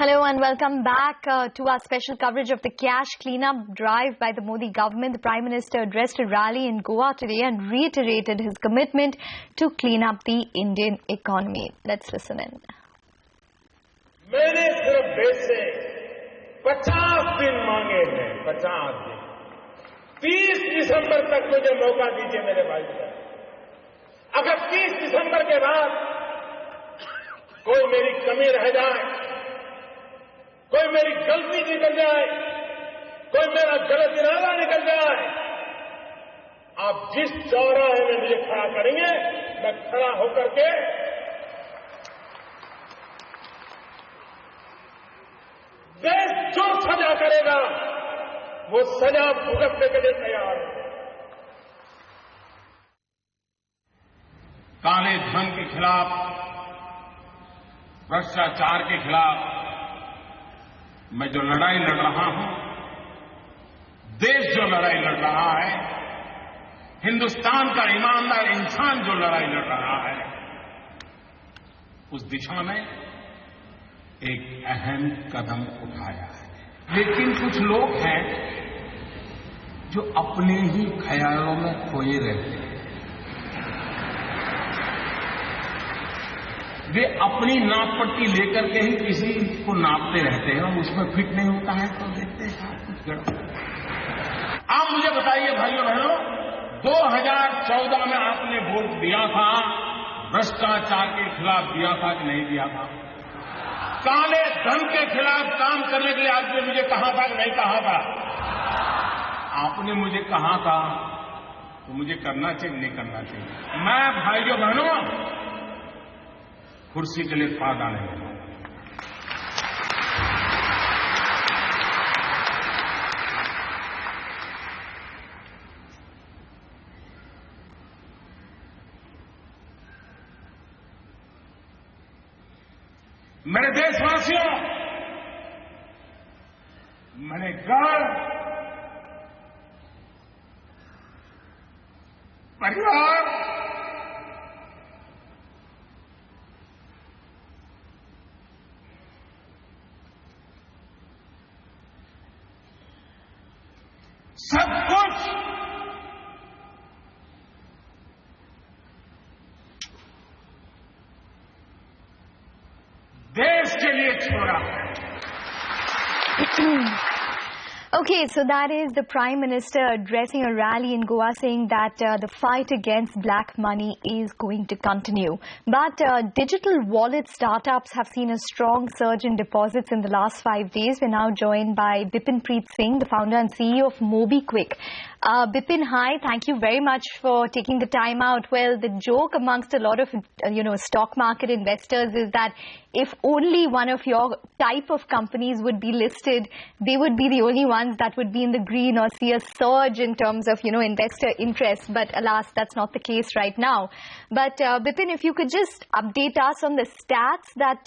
Hello and welcome back to our special coverage of the cash cleanup drive by the Modi government. The Prime Minister addressed a rally in Goa today and reiterated his commitment to clean up the Indian economy. Let's listen in. मैंने सिर्फ देश से 50 दिन मांगे हैं, 50 दिन। 30 दिसंबर तक मुझे मौका दीजिए मेरे भाई साहब। अगर 30 दिसंबर के बाद कोई मेरी कमी रह जाए, कोई मेरी गलती निकल जाए, कोई मेरा गलत इरादा निकल जाए, आप जिस चौराहे में मुझे खड़ा करेंगे, मैं खड़ा होकर के देश जो सजा करेगा वो सजा भुगतने के लिए तैयार है। काले धन के खिलाफ, भ्रष्टाचार के खिलाफ मैं जो लड़ाई लड़ रहा हूं, देश जो लड़ाई लड़ रहा है, हिंदुस्तान का ईमानदार इंसान जो लड़ाई लड़ रहा है, उस दिशा में एक अहम कदम उठाया है। लेकिन कुछ लोग हैं जो अपने ही ख्यालों में खोए रहते हैं। वे अपनी नाप पट्टी लेकर के ही किसी को नापते रहते हैं और उसमें फिट नहीं होता है तो देखते हैं कुछ गड़बड़। आप मुझे बताइए भाइयों बहनों, 2014 में आपने वोट दिया था, भ्रष्टाचार के खिलाफ दिया था कि नहीं दिया था? काले धन के खिलाफ काम करने के लिए आपने मुझे कहा था कि नहीं कहा था? आपने मुझे कहा था तो मुझे करना चाहिए नहीं करना चाहिए? मैं भाइयों बहनों कुर्सी के लिए फायदा नहीं है। मेरे देशवासियों, मैंने घर, परिवार, सब कुछ देश के लिए छोड़ा है। Okay, so that is the Prime Minister addressing a rally in Goa saying that the fight against black money is going to continue. But digital wallet startups have seen a strong surge in deposits in the last 5 days. We're now joined by Bipin Preet Singh, the founder and CEO of MobiKwik. Bipin, hi. Thank you very much for taking the time out. Well, the joke amongst a lot of, stock market investors is that if only one of your type of companies would be listed, they would be the only ones that would be in the green or see a surge in terms of, investor interest. But alas, that's not the case right now. But Bipin, if you could just update us on the stats that,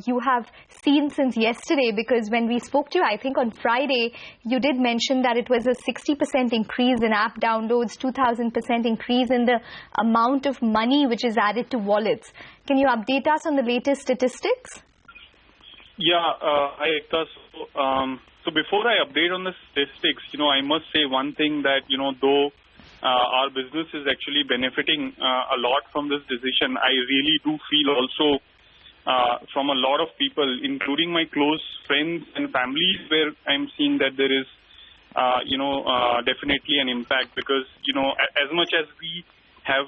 you have seen since yesterday, because when we spoke to you, I think on Friday, you did mention that it was a 60% increase in app downloads, 2,000% increase in the amount of money which is added to wallets. Can you update us on the latest statistics? Yeah, Ekta. So before I update on the statistics, I must say one thing that, though our business is actually benefiting a lot from this decision, I really do feel also from a lot of people, including my close friends and families, where I'm seeing that there is, definitely an impact because, as much as we have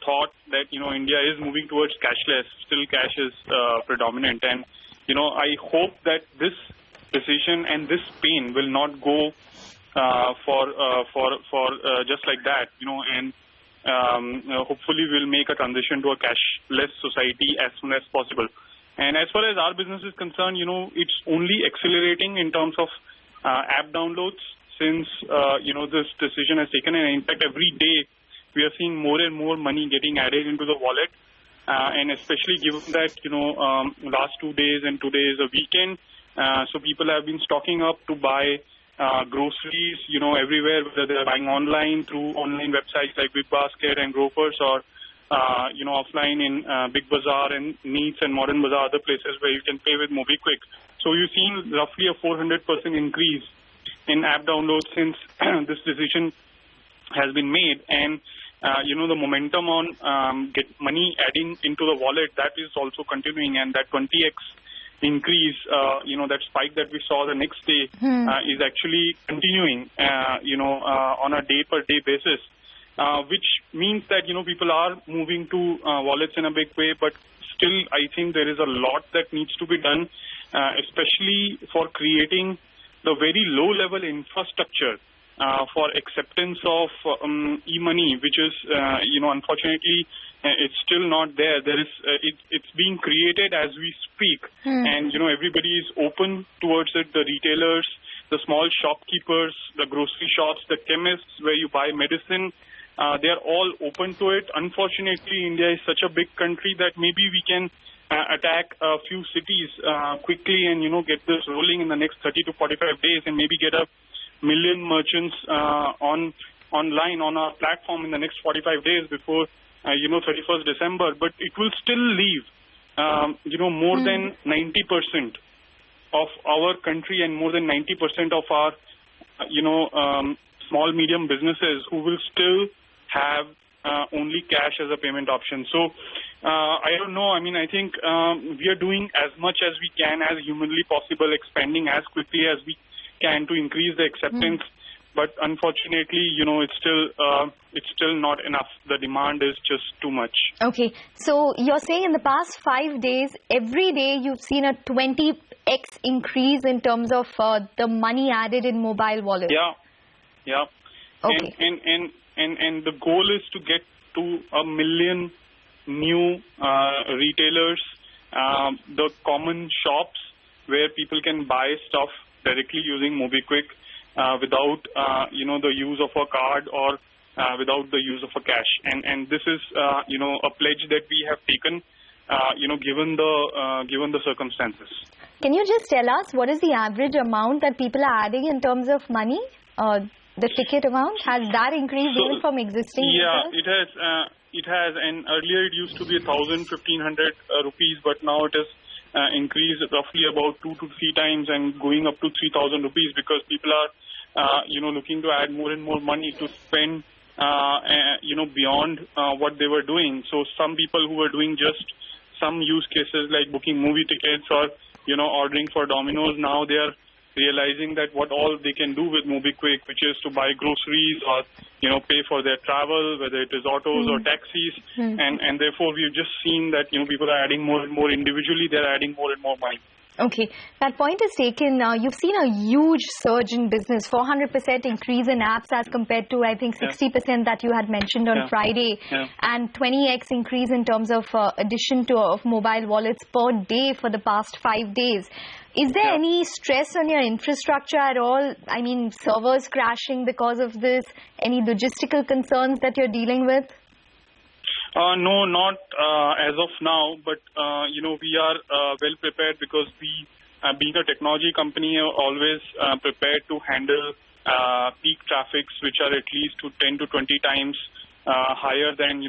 thought that, India is moving towards cashless, still cash is predominant. And, I hope that this decision and this pain will not go for just like that, and hopefully we'll make a transition to a cashless society as soon as possible. And as far as our business is concerned, it's only accelerating in terms of app downloads since, this decision has taken. And in fact, every day we are seeing more and more money getting added into the wallet. And especially given that, last 2 days and today is a weekend, so people have been stocking up to buy groceries, everywhere, whether they're buying online through online websites like BigBasket and Grofers or offline in Big Bazaar and Neats and Modern Bazaar, other places where you can pay with MobiKwik. So you've seen roughly a 400% increase in app downloads since this decision has been made. And, the momentum on get money adding into the wallet, that is also continuing. And that 20x increase, that spike that we saw the next day is actually continuing, on a day-per-day basis. Which means that, people are moving to wallets in a big way, but still I think there is a lot that needs to be done, especially for creating the very low-level infrastructure for acceptance of e-money, which is, unfortunately, it's still not there. There is, it's being created as we speak, and, everybody is open towards it, the retailers, the small shopkeepers, the grocery shops, the chemists where you buy medicine. They are all open to it. Unfortunately, India is such a big country that maybe we can attack a few cities quickly and, get this rolling in the next 30 to 45 days and maybe get 1 million merchants online on our platform in the next 45 days before, 31st December. But it will still leave, more than 90% of our country and more than 90% of our, small, medium businesses who will still have only cash as a payment option. So I don't know. I mean, I think we are doing as much as we can, as humanly possible, expanding as quickly as we can to increase the acceptance. But unfortunately, it's still not enough. The demand is just too much. Okay. So you're saying in the past 5 days, every day you've seen a 20x increase in terms of the money added in mobile wallets. Yeah. Okay. And the goal is to get to 1 million new retailers, the common shops where people can buy stuff directly using MobiKwik without, the use of a card or without the use of a cash. And this is, a pledge that we have taken, given the circumstances. Can you just tell us what is the average amount that people are adding in terms of money? The ticket amount, has that increased even from existing? Yeah, it has. And earlier it used to be 1,000, 1,500 rupees, but now it has increased roughly about 2 to 3 times and going up to 3,000 rupees because people are, looking to add more and more money to spend, beyond what they were doing. So some people who were doing just some use cases like booking movie tickets or, ordering for Domino's, now they are realizing that what all they can do with MobiKwik, which is to buy groceries or, pay for their travel, whether it is autos or taxis. And therefore, we've just seen that, people are adding more and more individually. They're adding more and more money. Okay. That point is taken. You've seen a huge surge in business, 400% increase in apps as compared to, I think, 60% that you had mentioned on Friday. And 20x increase in terms of addition of mobile wallets per day for the past 5 days. Is there any stress on your infrastructure at all? I mean, servers crashing because of this? Any logistical concerns that you're dealing with? No, not as of now, but, we are well prepared because we, being a technology company, are always prepared to handle peak traffics, which are at least 10 to 20 times higher than,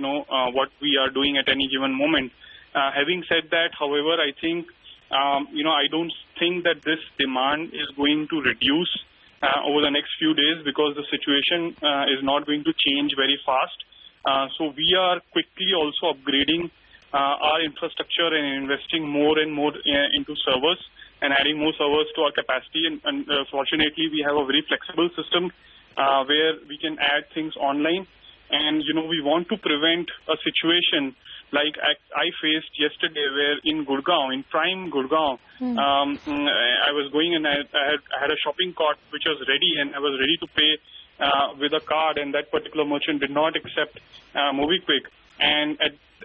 what we are doing at any given moment. Having said that, however, I think, I don't think that this demand is going to reduce over the next few days because the situation is not going to change very fast. So we are quickly also upgrading our infrastructure and investing more and more into servers and adding more servers to our capacity. And fortunately, we have a very flexible system where we can add things online. And, we want to prevent a situation like I faced yesterday where in Gurgaon, in prime Gurgaon, I was going and I had a shopping cart which was ready and I was ready to pay with a card, and that particular merchant did not accept MobiKwik. And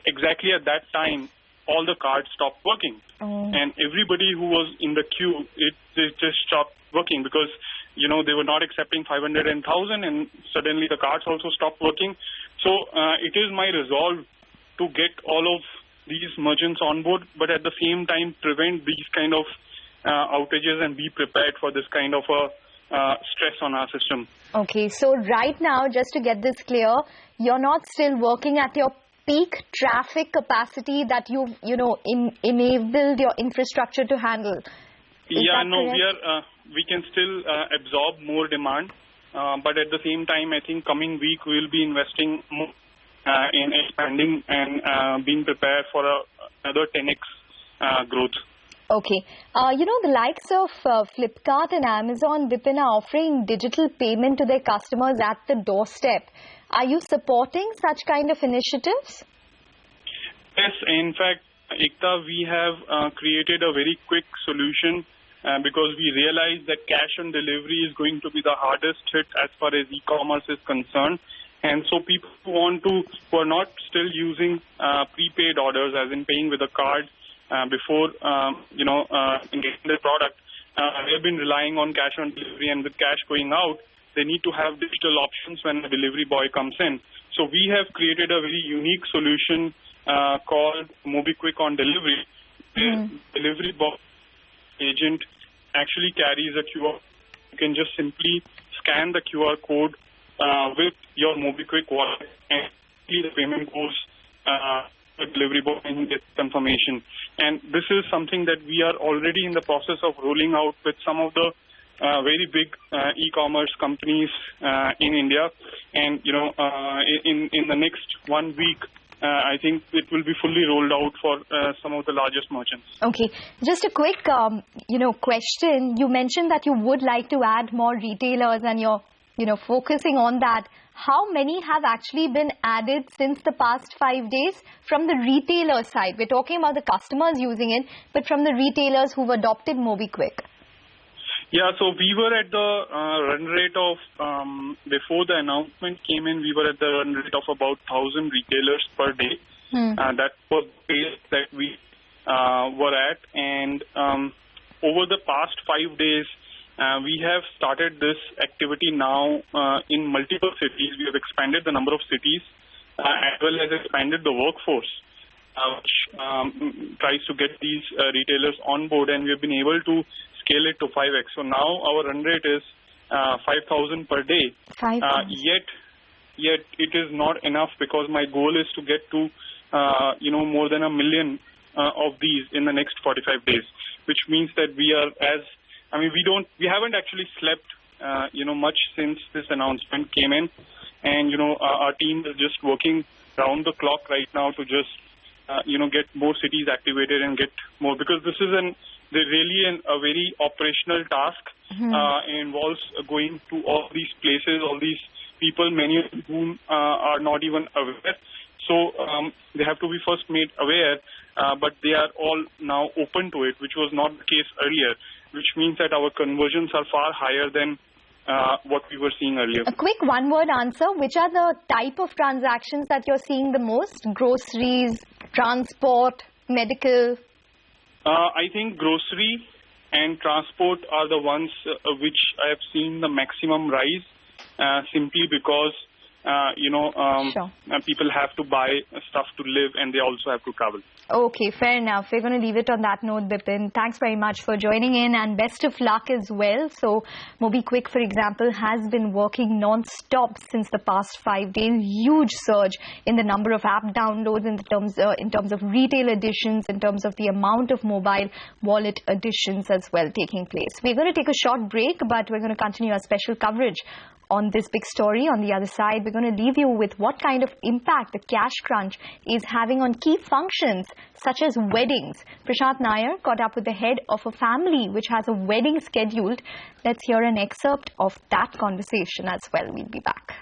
exactly at that time, all the cards stopped working. And everybody who was in the queue, it just stopped working because, they were not accepting 500 and 1,000, and suddenly the cards also stopped working. So it is my resolve to get all of these merchants on board, but at the same time prevent these kind of outages and be prepared for this kind of a stress on our system. Okay, so right now, just to get this clear, you're not still working at your peak traffic capacity that you've, enabled your infrastructure to handle? Yeah, no, we can still absorb more demand, but at the same time, I think coming week we will be investing more in expanding and being prepared for another 10x growth. Okay. The likes of Flipkart and Amazon, Vipin, are offering digital payment to their customers at the doorstep. Are you supporting such kind of initiatives? Yes, in fact, Ekta, we have created a very quick solution because we realize that cash on delivery is going to be the hardest hit as far as e-commerce is concerned. And so people who are not still using prepaid orders, as in paying with a card before, getting the product, they've been relying on cash on delivery, and with cash going out, they need to have digital options when the delivery boy comes in. So we have created a very unique solution called MobiKwik on delivery. The delivery boy agent actually carries a QR. You can just simply scan the QR code with your MobiKwik wallet, and the payment goes to the delivery boy and gets confirmation. And this is something that we are already in the process of rolling out with some of the very big e-commerce companies in India. And in the next 1 week, I think it will be fully rolled out for some of the largest merchants. Okay. Just a quick, question. You mentioned that you would like to add more retailers and you're, focusing on that. How many have actually been added since the past 5 days from the retailer side? We're talking about the customers using it, but from the retailers who've adopted MobiKwik. Yeah, so we were at the run rate of, before the announcement came in, we were at the run rate of about 1,000 retailers per day. That was the pace that we were at. And over the past 5 days, we have started this activity now in multiple cities. We have expanded the number of cities as well as expanded the workforce, which tries to get these retailers on board, and we have been able to scale it to 5x. So now our run rate is 5,000 per day. Yet it is not enough, because my goal is to get to more than 1 million of these in the next 45 days, which means that we haven't actually slept much since this announcement came in, and our team is just working round the clock right now to just get more cities activated and get more, because this is a very operational task. It involves going to all these places, all these people, many of whom are not even aware. So they have to be first made aware, but they are all now open to it, which was not the case earlier, which means that our conversions are far higher than what we were seeing earlier. A quick one-word answer. Which are the type of transactions that you're seeing the most? Groceries, transport, medical? I think grocery and transport are the ones which I have seen the maximum rise, simply because people have to buy stuff to live, and they also have to travel. Okay, fair enough. We're going to leave it on that note, Bipin. Thanks very much for joining in, and best of luck as well. So MobiKwik, for example, has been working non-stop since the past 5 days. Huge surge in the number of app downloads, in terms of retail additions, in terms of the amount of mobile wallet additions as well taking place. We're going to take a short break, but we're going to continue our special coverage on this big story. On the other side, we're going to leave you with what kind of impact the cash crunch is having on key functions such as weddings. Prashant Nair caught up with the head of a family which has a wedding scheduled. Let's hear an excerpt of that conversation as well. We'll be back.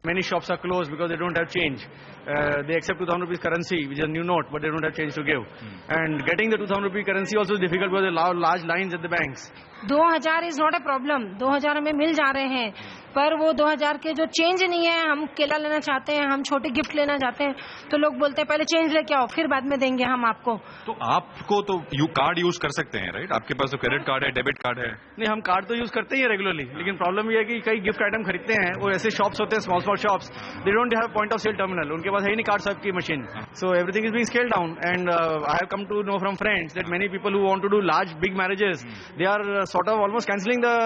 Many shops are closed because they don't have change. They accept 2,000 rupees currency, which is a new note, but they don't have change to give. And getting the 2,000 rupee currency also is difficult because there are large lines at the banks. 2000 is not a problem. 2000 हमें मिल जा रहे हैं, पर वो 2000 के जो change नहीं है, हम केला लेना चाहते हैं, हम छोटे गिफ्ट लेना चाहते हैं, तो लोग बोलते हैं पहले चेंज लेके आओ, फिर बाद में देंगे हम आपको. तो आपको तो कार्ड यूज कर सकते हैं, राइट? आपके पास तो क्रेडिट कार्ड है, डेबिट कार्ड है. नहीं, हम कार्ड तो यूज करते ही है रेगुलरली, लेकिन प्रॉब्लम ये है कि कई गिफ्ट आइटम खरीदते हैं, वो ऐसे शॉप्स होते हैं, small shops, they don't have point of sale terminal, उनके पास है ही नहीं कार्ड स्वाइप की machine. So everything is being scaled down, and I have come to know from friends that many people who want to do large big marriages, they are sort of almost cancelling the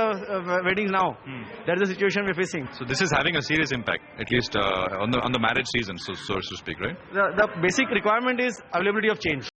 weddings now. That is the situation we're facing. So this is having a serious impact, at least on the marriage season, so to speak, right? The basic requirement is availability of change.